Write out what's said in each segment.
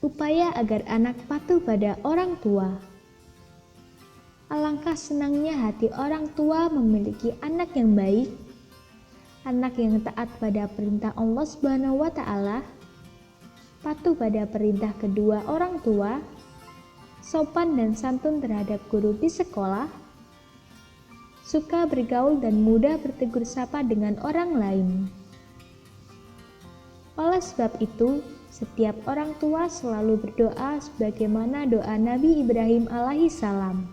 Upaya agar anak patuh pada orang tua. Alangkah senangnya hati orang tua memiliki anak yang baik, anak yang taat pada perintah Allah Subhanahu wa Ta'ala, patuh pada perintah kedua orang tua, sopan dan santun terhadap guru di sekolah, suka bergaul dan mudah bertegur sapa dengan orang lain. Oleh sebab itu, setiap orang tua selalu berdoa sebagaimana doa Nabi Ibrahim alaihissalam.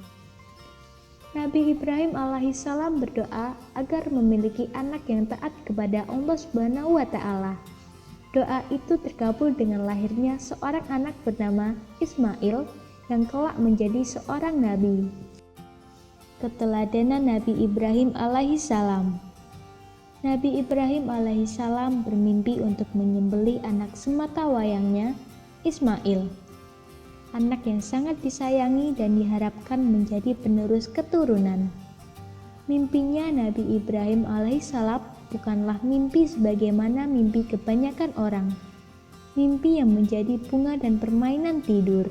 Nabi Ibrahim alaihissalam berdoa agar memiliki anak yang taat kepada Allah Subhanahu wa Ta'ala. Doa itu terkabul dengan lahirnya seorang anak bernama Ismail yang kelak menjadi seorang nabi. Keteladanan Nabi Ibrahim alaihissalam. Nabi Ibrahim alaihissalam bermimpi untuk menyembelih anak sematawayangnya, Ismail, anak yang sangat disayangi dan diharapkan menjadi penerus keturunan. Mimpinya Nabi Ibrahim alaihissalam bukanlah mimpi sebagaimana mimpi kebanyakan orang, mimpi yang menjadi bunga dan permainan tidur.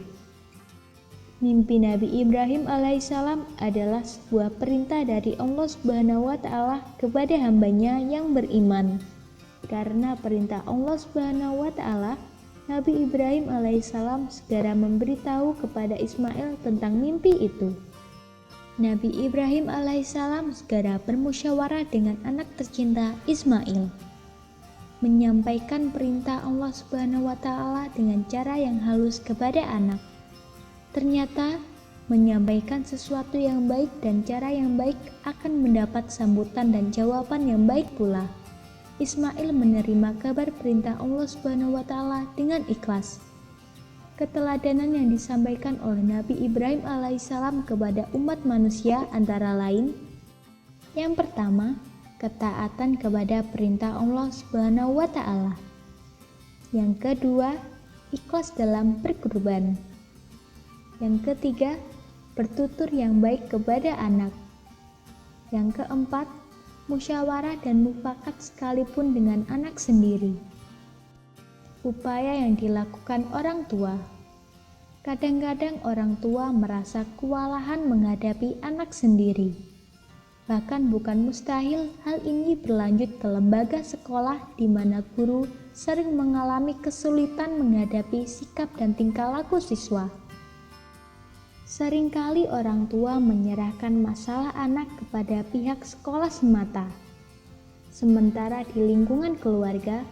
Mimpi Nabi Ibrahim alaihissalam adalah sebuah perintah dari Allah Subhanahu wa Ta'ala kepada hambanya yang beriman. Karena perintah Allah Subhanahu wa Ta'ala, Nabi Ibrahim alaihissalam segera memberitahu kepada Ismail tentang mimpi itu. Nabi Ibrahim alaihissalam segera bermusyawarah dengan anak tercinta Ismail, menyampaikan perintah Allah Subhanahu wa Ta'ala dengan cara yang halus kepada anak. Ternyata, menyampaikan sesuatu yang baik dan cara yang baik akan mendapat sambutan dan jawaban yang baik pula. Ismail menerima kabar perintah Allah Subhanahu wa Ta'ala dengan ikhlas. Keteladanan yang disampaikan oleh Nabi Ibrahim alaihissalam kepada umat manusia antara lain: yang pertama, ketaatan kepada perintah Allah Subhanahu wa Ta'ala. Yang kedua, ikhlas dalam berkurban. Yang ketiga, bertutur yang baik kepada anak. Yang keempat, musyawarah dan mufakat sekalipun dengan anak sendiri. Upaya yang dilakukan orang tua. Kadang-kadang orang tua merasa kewalahan menghadapi anak sendiri. Bahkan bukan mustahil hal ini berlanjut ke lembaga sekolah di mana guru sering mengalami kesulitan menghadapi sikap dan tingkah laku siswa. Seringkali orang tua menyerahkan masalah anak kepada pihak sekolah semata. Sementara di lingkungan keluarga,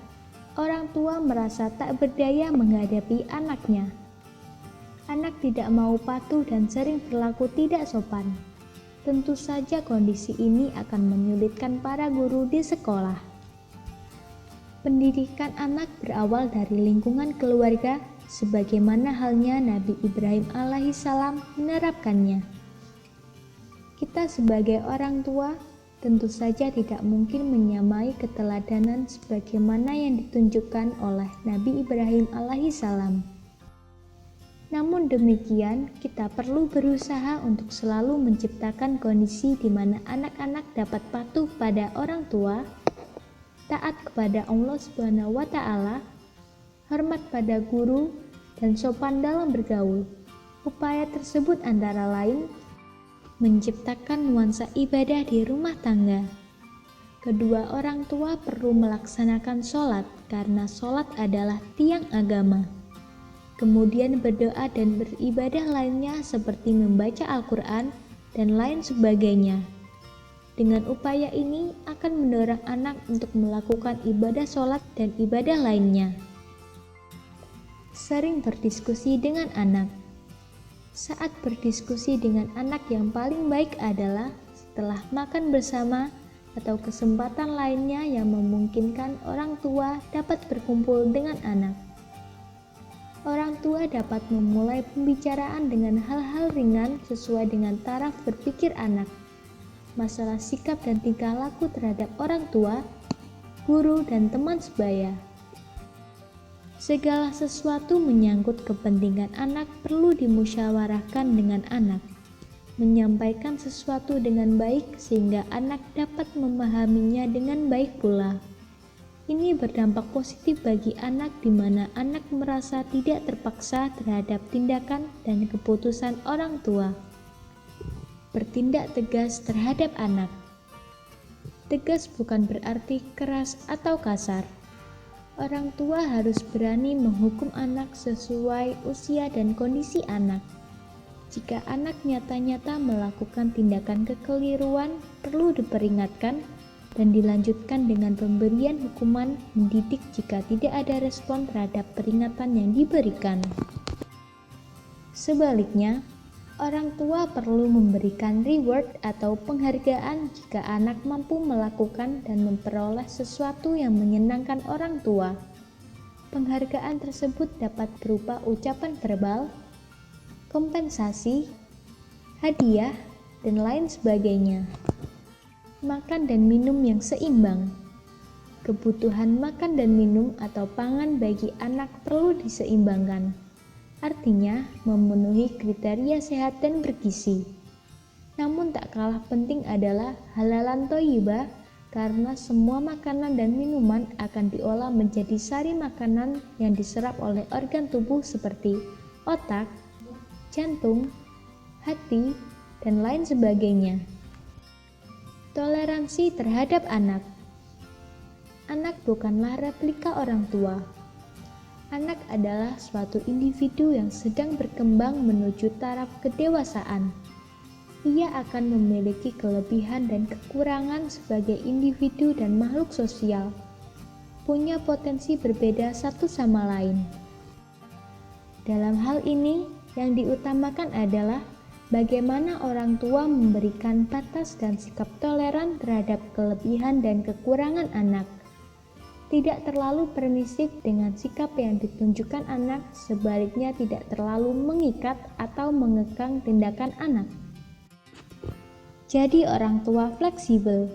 orang tua merasa tak berdaya menghadapi anaknya. Anak tidak mau patuh dan sering berlaku tidak sopan. Tentu saja kondisi ini akan menyulitkan para guru di sekolah. Pendidikan anak berawal dari lingkungan keluarga, sebagaimana halnya Nabi Ibrahim alaihissalam menerapkannya. Kita sebagai orang tua tentu saja tidak mungkin menyamai keteladanan sebagaimana yang ditunjukkan oleh Nabi Ibrahim alaihissalam. Namun demikian, kita perlu berusaha untuk selalu menciptakan kondisi di mana anak-anak dapat patuh pada orang tua, taat kepada Allah Subhanahu wa Ta'ala, hormat pada guru, dan sopan dalam bergaul. Upaya tersebut antara lain menciptakan nuansa ibadah di rumah tangga. Kedua orang tua perlu melaksanakan sholat karena sholat adalah tiang agama. Kemudian berdoa dan beribadah lainnya seperti membaca Al-Quran dan lain sebagainya. Dengan upaya ini akan mendorong anak untuk melakukan ibadah sholat dan ibadah lainnya. Sering berdiskusi dengan anak. Saat berdiskusi dengan anak, yang paling baik adalah setelah makan bersama atau kesempatan lainnya yang memungkinkan orang tua dapat berkumpul dengan anak. Orang tua dapat memulai pembicaraan dengan hal-hal ringan sesuai dengan taraf berpikir anak. Masalah sikap dan tingkah laku terhadap orang tua, guru, dan teman sebaya. Segala sesuatu menyangkut kepentingan anak perlu dimusyawarahkan dengan anak. Menyampaikan sesuatu dengan baik sehingga anak dapat memahaminya dengan baik pula. Ini berdampak positif bagi anak di mana anak merasa tidak terpaksa terhadap tindakan dan keputusan orang tua. Bertindak tegas terhadap anak. Tegas bukan berarti keras atau kasar. Orang tua harus berani menghukum anak sesuai usia dan kondisi anak. Jika anak nyata-nyata melakukan tindakan kekeliruan, perlu diperingatkan dan dilanjutkan dengan pemberian hukuman mendidik jika tidak ada respon terhadap peringatan yang diberikan. Sebaliknya, orang tua perlu memberikan reward atau penghargaan jika anak mampu melakukan dan memperoleh sesuatu yang menyenangkan orang tua. Penghargaan tersebut dapat berupa ucapan verbal, kompensasi, hadiah, dan lain sebagainya. Makan dan minum yang seimbang. Kebutuhan makan dan minum atau pangan bagi anak perlu diseimbangkan. Artinya, memenuhi kriteria sehat dan bergizi. Namun tak kalah penting adalah halalan thayyibah, karena semua makanan dan minuman akan diolah menjadi sari makanan yang diserap oleh organ tubuh seperti otak, jantung, hati, dan lain sebagainya. Toleransi terhadap anak. Anak bukanlah replika orang tua. Anak adalah suatu individu yang sedang berkembang menuju taraf kedewasaan. Ia akan memiliki kelebihan dan kekurangan sebagai individu dan makhluk sosial. Punya potensi berbeda satu sama lain. Dalam hal ini, yang diutamakan adalah bagaimana orang tua memberikan batas dan sikap toleran terhadap kelebihan dan kekurangan anak. Tidak terlalu permisif dengan sikap yang ditunjukkan anak, sebaliknya tidak terlalu mengikat atau mengekang tindakan anak. Jadi orang tua fleksibel.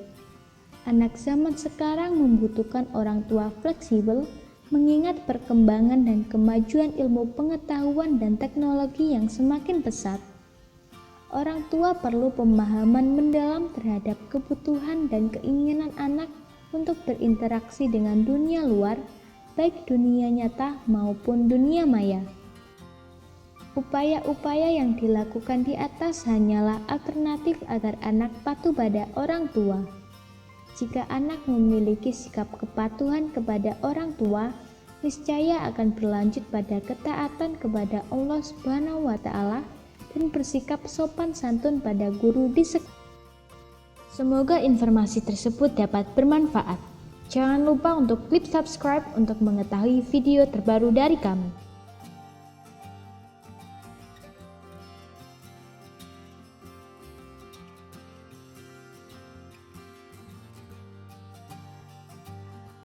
Anak zaman sekarang membutuhkan orang tua fleksibel, mengingat perkembangan dan kemajuan ilmu pengetahuan dan teknologi yang semakin pesat. Orang tua perlu pemahaman mendalam terhadap kebutuhan dan keinginan anak untuk berinteraksi dengan dunia luar, baik dunia nyata maupun dunia maya. Upaya-upaya yang dilakukan di atas hanyalah alternatif agar anak patuh pada orang tua. Jika anak memiliki sikap kepatuhan kepada orang tua, niscaya akan berlanjut pada ketaatan kepada Allah Subhanahu wa Ta'ala dan bersikap sopan santun pada guru di sekolah. Semoga informasi tersebut dapat bermanfaat. Jangan lupa untuk klik subscribe untuk mengetahui video terbaru dari kami.